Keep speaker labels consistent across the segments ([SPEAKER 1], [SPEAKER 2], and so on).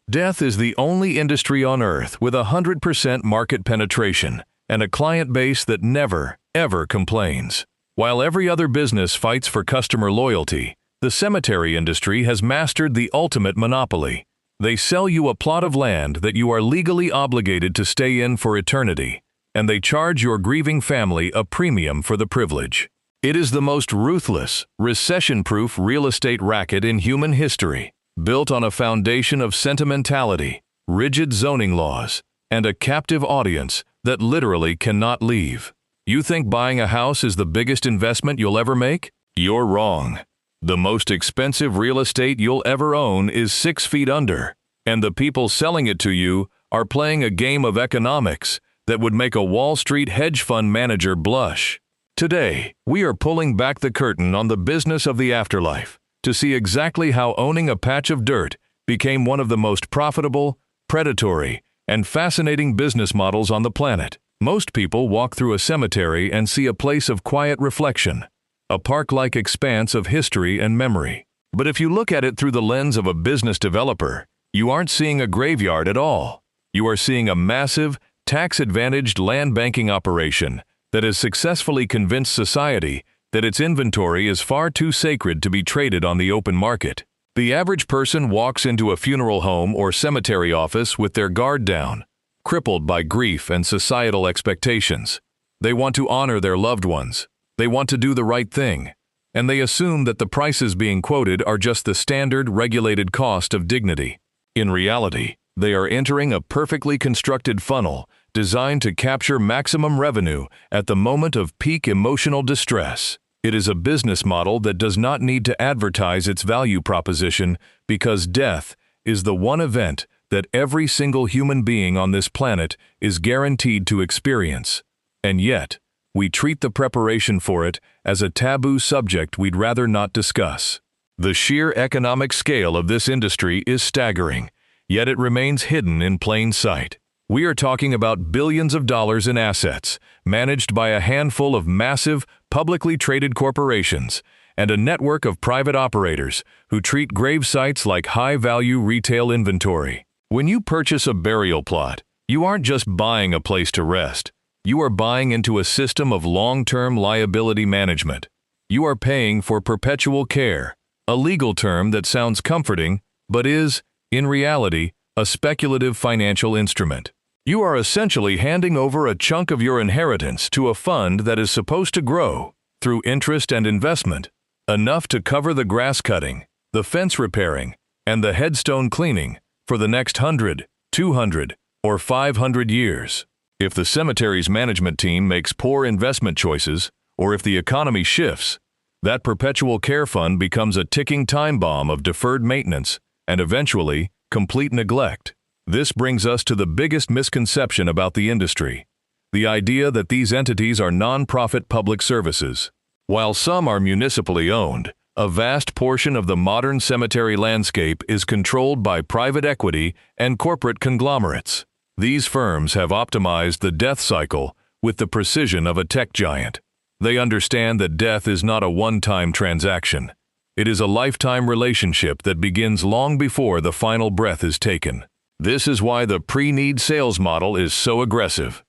[SPEAKER 1] Death is the only industry on earth with 100% market penetration and a client base that never, ever complains. While every other business fights for customer loyalty, the cemetery industry has mastered the ultimate monopoly. They sell you a plot of land that you are legally obligated to stay in for eternity, and they charge your grieving family a premium for the privilege. It is the most ruthless, recession-proof real estate racket in human history, built on a foundation of sentimentality, rigid zoning laws, and a captive audience that literally cannot leave. You think buying a house is the biggest investment you'll ever make? You're wrong. The most expensive real estate you'll ever own is 6 feet under, and the people selling it to you are playing a game of economics that would make a Wall Street hedge fund manager blush. Today, we are pulling back the curtain on the business of the afterlife to see exactly how owning a patch of dirt became one of the most profitable, predatory, and fascinating business models on the planet. Most people walk through a cemetery and see a place of quiet reflection, a park-like expanse of history and memory. But if you look at it through the lens of a business developer, you aren't seeing a graveyard at all. You are seeing a massive, tax-advantaged land banking operation that has successfully convinced society that its inventory is far too sacred to be traded on the open market. The average person walks into a funeral home or cemetery office with their guard down, crippled by grief and societal expectations. They want to honor their loved ones. They want to do the right thing. And they assume that the prices being quoted are just the standard regulated cost of dignity. In reality, they are entering a perfectly constructed funnel designed to capture maximum revenue at the moment of peak emotional distress. It is a business model that does not need to advertise its value proposition because death is the one event that every single human being on this planet is guaranteed to experience. And yet, we treat the preparation for it as a taboo subject we'd rather not discuss. The sheer economic scale of this industry is staggering, yet it remains hidden in plain sight. We are talking about billions of dollars in assets, managed by a handful of massive, publicly traded corporations, and a network of private operators who treat grave sites like high-value retail inventory. When you purchase a burial plot, you aren't just buying a place to rest. You are buying into a system of long-term liability management. You are paying for perpetual care, a legal term that sounds comforting, but is, in reality, a speculative financial instrument. You are essentially handing over a chunk of your inheritance to a fund that is supposed to grow, through interest and investment, enough to cover the grass cutting, the fence repairing, and the headstone cleaning for the next 100, 200, or 500 years. If the cemetery's management team makes poor investment choices, or if the economy shifts, that perpetual care fund becomes a ticking time bomb of deferred maintenance and eventually complete neglect. This brings us to the biggest misconception about the industry: the idea that these entities are non-profit public services. While some are municipally owned, a vast portion of the modern cemetery landscape is controlled by private equity and corporate conglomerates. These firms have optimized the death cycle with the precision of a tech giant. They understand that death is not a one-time transaction. It is a lifetime relationship that begins long before the final breath is taken. This is why the pre-need sales model is so aggressive.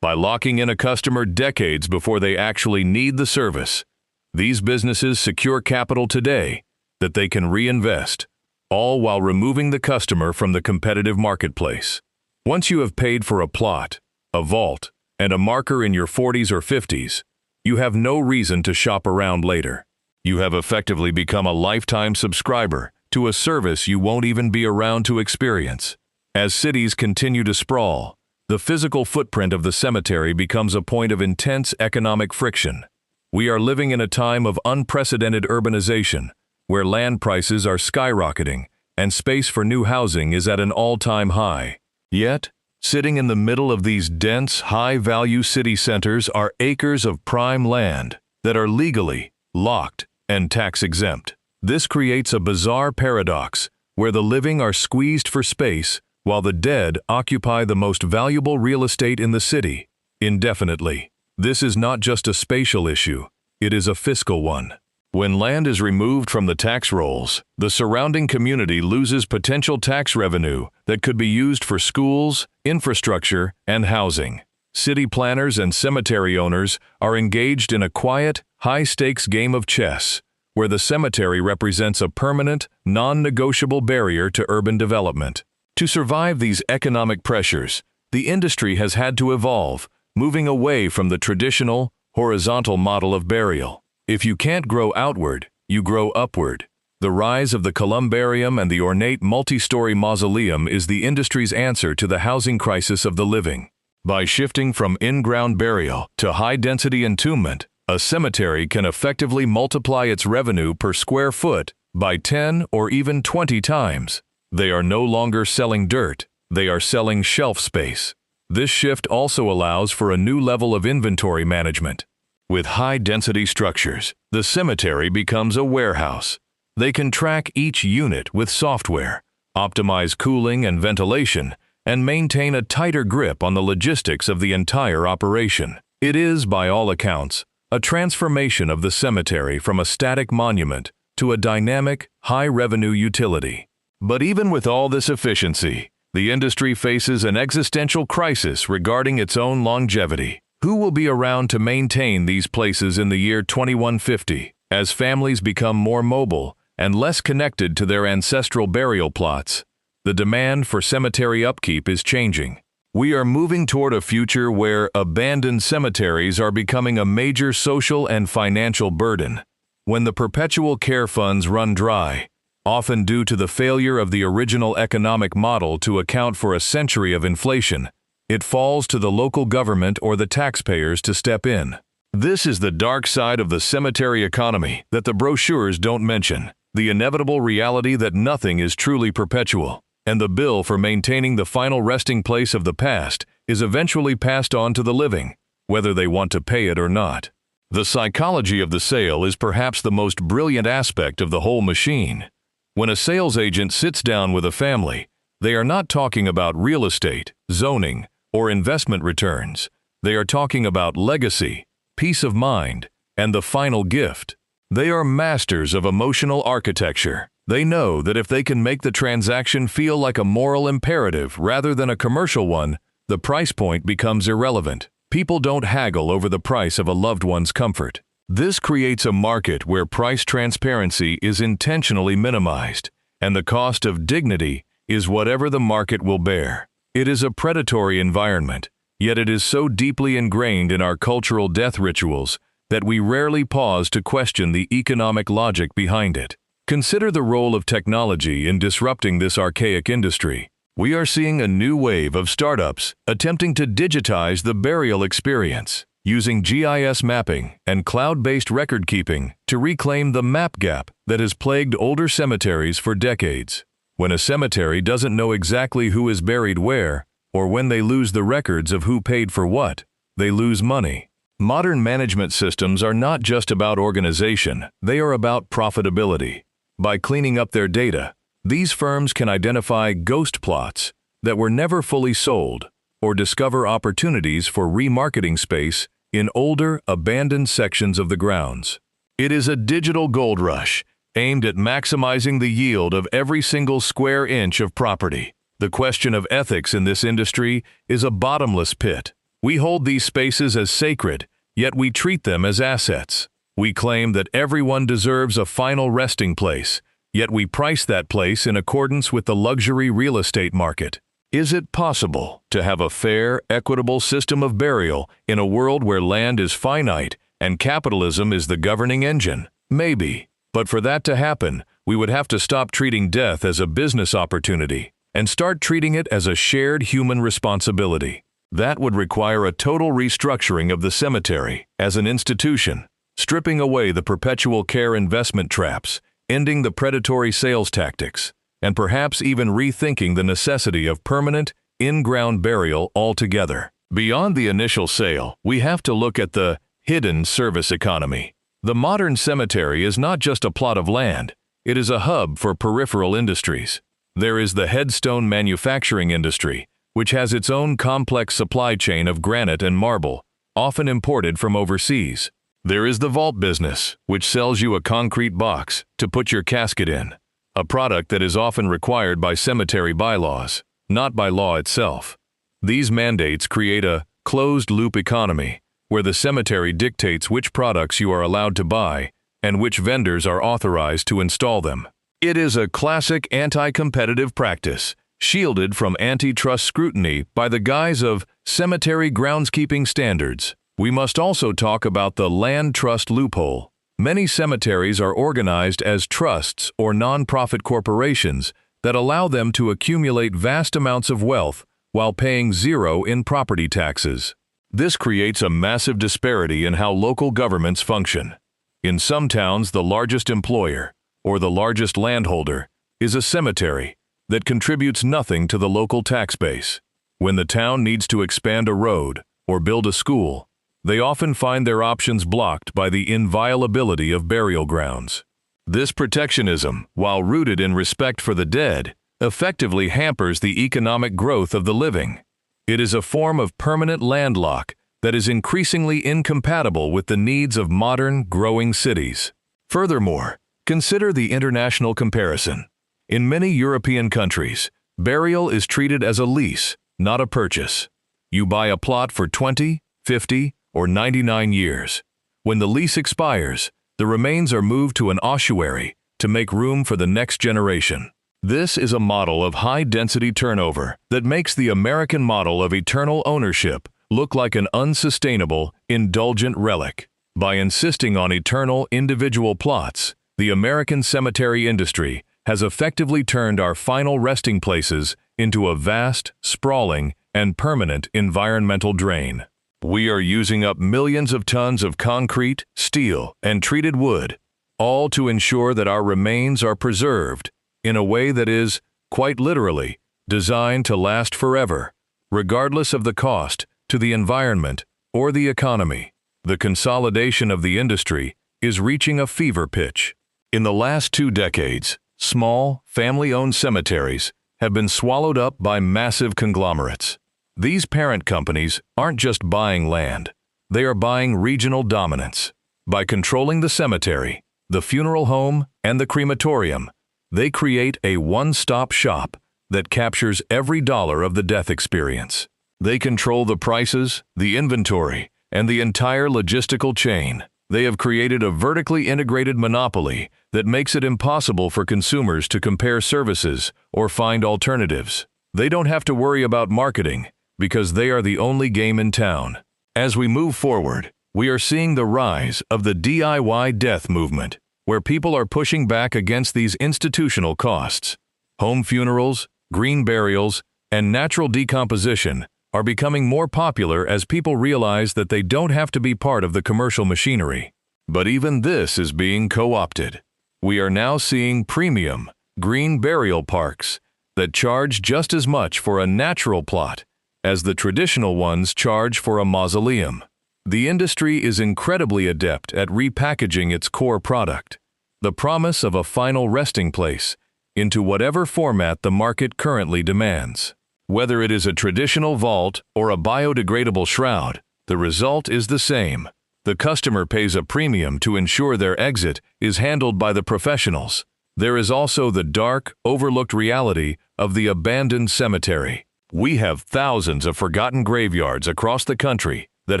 [SPEAKER 1] By locking in a customer decades before they actually need the service, these businesses secure capital today that they can reinvest, all while removing the customer from the competitive marketplace. Once you have paid for a plot, a vault, and a marker in your 40s or 50s, you have no reason to shop around later. You have effectively become a lifetime subscriber to a service you won't even be around to experience. As cities continue to sprawl, the physical footprint of the cemetery becomes a point of intense economic friction. We are living in a time of unprecedented urbanization, where land prices are skyrocketing and space for new housing is at an all-time high. Yet, sitting in the middle of these dense, high-value city centers are acres of prime land that are legally locked and tax-exempt. This creates a bizarre paradox where the living are squeezed for space while the dead occupy the most valuable real estate in the city, indefinitely. This is not just a spatial issue, it is a fiscal one. When land is removed from the tax rolls, the surrounding community loses potential tax revenue that could be used for schools, infrastructure, and housing. City planners and cemetery owners are engaged in a quiet, high-stakes game of chess, where the cemetery represents a permanent, non-negotiable barrier to urban development. To survive these economic pressures, the industry has had to evolve, moving away from the traditional, horizontal model of burial. If you can't grow outward, you grow upward. The rise of the columbarium and the ornate multi-story mausoleum is the industry's answer to the housing crisis of the living. By shifting from in-ground burial to high-density entombment, a cemetery can effectively multiply its revenue per square foot by 10 or even 20 times. They are no longer selling dirt, they are selling shelf space. This shift also allows for a new level of inventory management. With high-density structures, the cemetery becomes a warehouse. They can track each unit with software, optimize cooling and ventilation, and maintain a tighter grip on the logistics of the entire operation. It is, by all accounts, a transformation of the cemetery from a static monument to a dynamic, high-revenue utility. But even with all this efficiency, the industry faces an existential crisis regarding its own longevity. Who will be around to maintain these places in the year 2150, as families become more mobile and less connected to their ancestral burial plots? The demand for cemetery upkeep is changing. We are moving toward a future where abandoned cemeteries are becoming a major social and financial burden. When the perpetual care funds run dry, often due to the failure of the original economic model to account for a century of inflation, it falls to the local government or the taxpayers to step in. This is the dark side of the cemetery economy that the brochures don't mention, the inevitable reality that nothing is truly perpetual, and the bill for maintaining the final resting place of the past is eventually passed on to the living, whether they want to pay it or not. The psychology of the sale is perhaps the most brilliant aspect of the whole machine. When a sales agent sits down with a family, they are not talking about real estate, zoning, or investment returns. They are talking about legacy, peace of mind, and the final gift. They are masters of emotional architecture. They know that if they can make the transaction feel like a moral imperative rather than a commercial one, the price point becomes irrelevant. People don't haggle over the price of a loved one's comfort. This creates a market where price transparency is intentionally minimized, and the cost of dignity is whatever the market will bear. It is a predatory environment, yet it is so deeply ingrained in our cultural death rituals that we rarely pause to question the economic logic behind it. Consider the role of technology in disrupting this archaic industry. We are seeing a new wave of startups attempting to digitize the burial experience, using GIS mapping and cloud-based record-keeping to reclaim the map gap that has plagued older cemeteries for decades. When a cemetery doesn't know exactly who is buried where, or when they lose the records of who paid for what, they lose money. Modern management systems are not just about organization, they are about profitability. By cleaning up their data, these firms can identify ghost plots that were never fully sold, or discover opportunities for remarketing space in older, abandoned sections of the grounds. It is a digital gold rush, aimed at maximizing the yield of every single square inch of property. The question of ethics in this industry is a bottomless pit. We hold these spaces as sacred, yet we treat them as assets. We claim that everyone deserves a final resting place, yet we price that place in accordance with the luxury real estate market. Is it possible to have a fair, equitable system of burial in a world where land is finite and capitalism is the governing engine? Maybe. But for that to happen, we would have to stop treating death as a business opportunity and start treating it as a shared human responsibility. That would require a total restructuring of the cemetery as an institution, stripping away the perpetual care investment traps, ending the predatory sales tactics, and perhaps even rethinking the necessity of permanent, in-ground burial altogether. Beyond the initial sale, we have to look at the hidden service economy. The modern cemetery is not just a plot of land, it is a hub for peripheral industries. There is the headstone manufacturing industry, which has its own complex supply chain of granite and marble, often imported from overseas. There is the vault business, which sells you a concrete box to put your casket in, a product that is often required by cemetery bylaws, not by law itself. These mandates create a closed-loop economy, where the cemetery dictates which products you are allowed to buy and which vendors are authorized to install them. It is a classic anti-competitive practice, shielded from antitrust scrutiny by the guise of cemetery groundskeeping standards. We must also talk about the land trust loophole. Many cemeteries are organized as trusts or non-profit corporations that allow them to accumulate vast amounts of wealth while paying zero in property taxes. This creates a massive disparity in how local governments function. In some towns, the largest employer, or the largest landholder, is a cemetery that contributes nothing to the local tax base. When the town needs to expand a road or build a school, they often find their options blocked by the inviolability of burial grounds. This protectionism, while rooted in respect for the dead, effectively hampers the economic growth of the living. It is a form of permanent landlock that is increasingly incompatible with the needs of modern, growing cities. Furthermore, consider the international comparison. In many European countries, burial is treated as a lease, not a purchase. You buy a plot for 20, 50, or 99 years. When the lease expires, the remains are moved to an ossuary to make room for the next generation. This is a model of high-density turnover that makes the American model of eternal ownership look like an unsustainable, indulgent relic. By insisting on eternal, individual plots, the American cemetery industry has effectively turned our final resting places into a vast, sprawling, and permanent environmental drain. We are using up millions of tons of concrete, steel, and treated wood, all to ensure that our remains are preserved in a way that is, quite literally, designed to last forever, regardless of the cost to the environment or the economy. The consolidation of the industry is reaching a fever pitch. In the last 2 decades, small, family-owned cemeteries have been swallowed up by massive conglomerates. These parent companies aren't just buying land, they are buying regional dominance. By controlling the cemetery, the funeral home, and the crematorium, they create a one-stop shop that captures every dollar of the death experience. They control the prices, the inventory, and the entire logistical chain. They have created a vertically integrated monopoly that makes it impossible for consumers to compare services or find alternatives. They don't have to worry about marketing, because they are the only game in town. As we move forward, we are seeing the rise of the DIY death movement, where people are pushing back against these institutional costs. Home funerals, green burials, and natural decomposition are becoming more popular as people realize that they don't have to be part of the commercial machinery. But even this is being co-opted. We are now seeing premium, green burial parks that charge just as much for a natural plot as the traditional ones charge for a mausoleum. The industry is incredibly adept at repackaging its core product, the promise of a final resting place, into whatever format the market currently demands. Whether it is a traditional vault or a biodegradable shroud, the result is the same. The customer pays a premium to ensure their exit is handled by the professionals. There is also the dark, overlooked reality of the abandoned cemetery. We have thousands of forgotten graveyards across the country that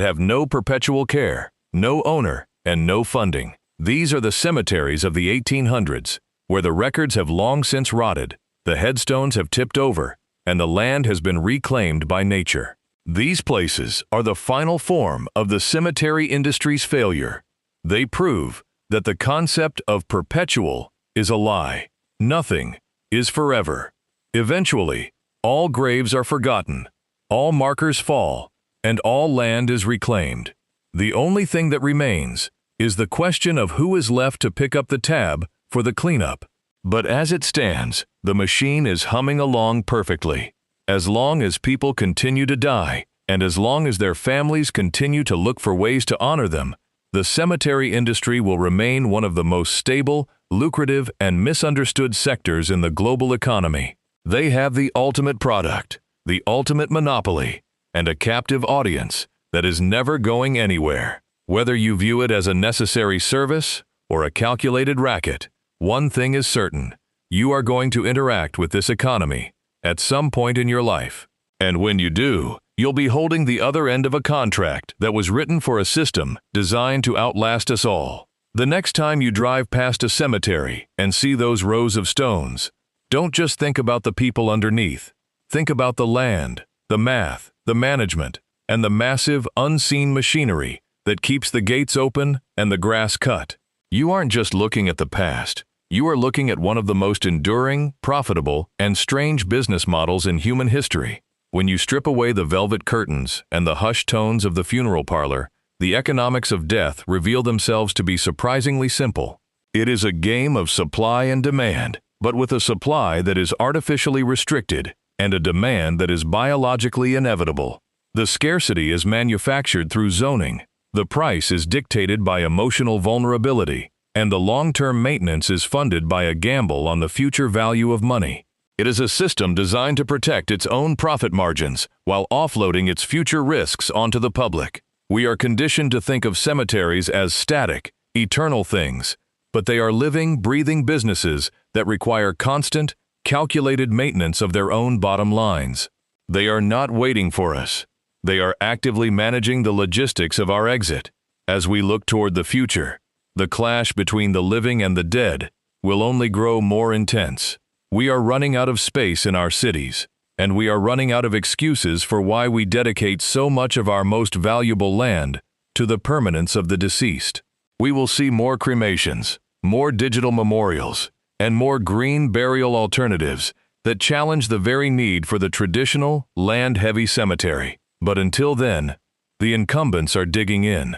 [SPEAKER 1] have no perpetual care, no owner, and no funding. These are the cemeteries of the 1800s, where the records have long since rotted, the headstones have tipped over, and the land has been reclaimed by nature. These places are the final form of the cemetery industry's failure. They prove that the concept of perpetual is a lie. Nothing is forever. Eventually, all graves are forgotten, all markers fall, and all land is reclaimed. The only thing that remains is the question of who is left to pick up the tab for the cleanup. But as it stands, the machine is humming along perfectly. As long as people continue to die, and as long as their families continue to look for ways to honor them, the cemetery industry will remain one of the most stable, lucrative, and misunderstood sectors in the global economy. They have the ultimate product, the ultimate monopoly, and a captive audience that is never going anywhere. Whether you view it as a necessary service or a calculated racket, one thing is certain: you are going to interact with this economy at some point in your life. And when you do, you'll be holding the other end of a contract that was written for a system designed to outlast us all. The next time you drive past a cemetery and see those rows of stones, don't just think about the people underneath. Think about the land, the math, the management, and the massive, unseen machinery that keeps the gates open and the grass cut. You aren't just looking at the past. You are looking at one of the most enduring, profitable, and strange business models in human history. When you strip away the velvet curtains and the hushed tones of the funeral parlor, the economics of death reveal themselves to be surprisingly simple. It is a game of supply and demand, but with a supply that is artificially restricted and a demand that is biologically inevitable. The scarcity is manufactured through zoning, the price is dictated by emotional vulnerability, and the long-term maintenance is funded by a gamble on the future value of money. It is a system designed to protect its own profit margins while offloading its future risks onto the public. We are conditioned to think of cemeteries as static, eternal things, but they are living, breathing businesses that require constant, calculated maintenance of their own bottom lines. They are not waiting for us. They are actively managing the logistics of our exit. As we look toward the future, the clash between the living and the dead will only grow more intense. We are running out of space in our cities, and we are running out of excuses for why we dedicate so much of our most valuable land to the permanence of the deceased. We will see more cremations, more digital memorials, and more green burial alternatives that challenge the very need for the traditional, land-heavy cemetery. But until then, the incumbents are digging in.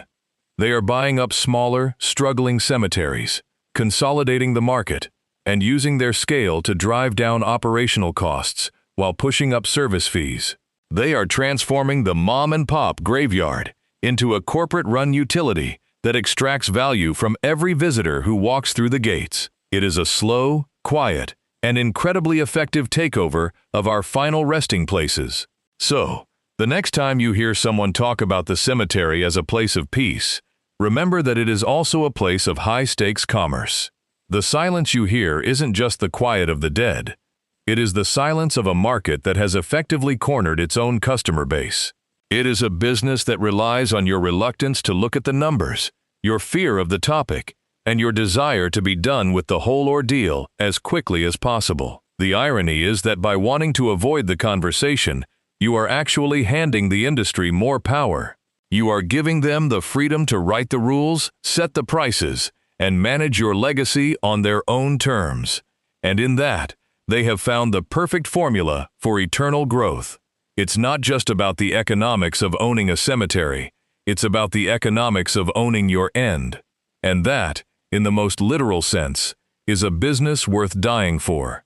[SPEAKER 1] They are buying up smaller, struggling cemeteries, consolidating the market, and using their scale to drive down operational costs while pushing up service fees. They are transforming the mom-and-pop graveyard into a corporate-run utility that extracts value from every visitor who walks through the gates. It is a slow, quiet, and incredibly effective takeover of our final resting places. So, the next time you hear someone talk about the cemetery as a place of peace, remember that it is also a place of high-stakes commerce. The silence you hear isn't just the quiet of the dead. It is the silence of a market that has effectively cornered its own customer base. It is a business that relies on your reluctance to look at the numbers, your fear of the topic, and your desire to be done with the whole ordeal as quickly as possible. The irony is that by wanting to avoid the conversation, you are actually handing the industry more power. You are giving them the freedom to write the rules, set the prices, and manage your legacy on their own terms. And in that, they have found the perfect formula for eternal growth. It's not just about the economics of owning a cemetery, it's about the economics of owning your end. And that, in the most literal sense, is a business worth dying for.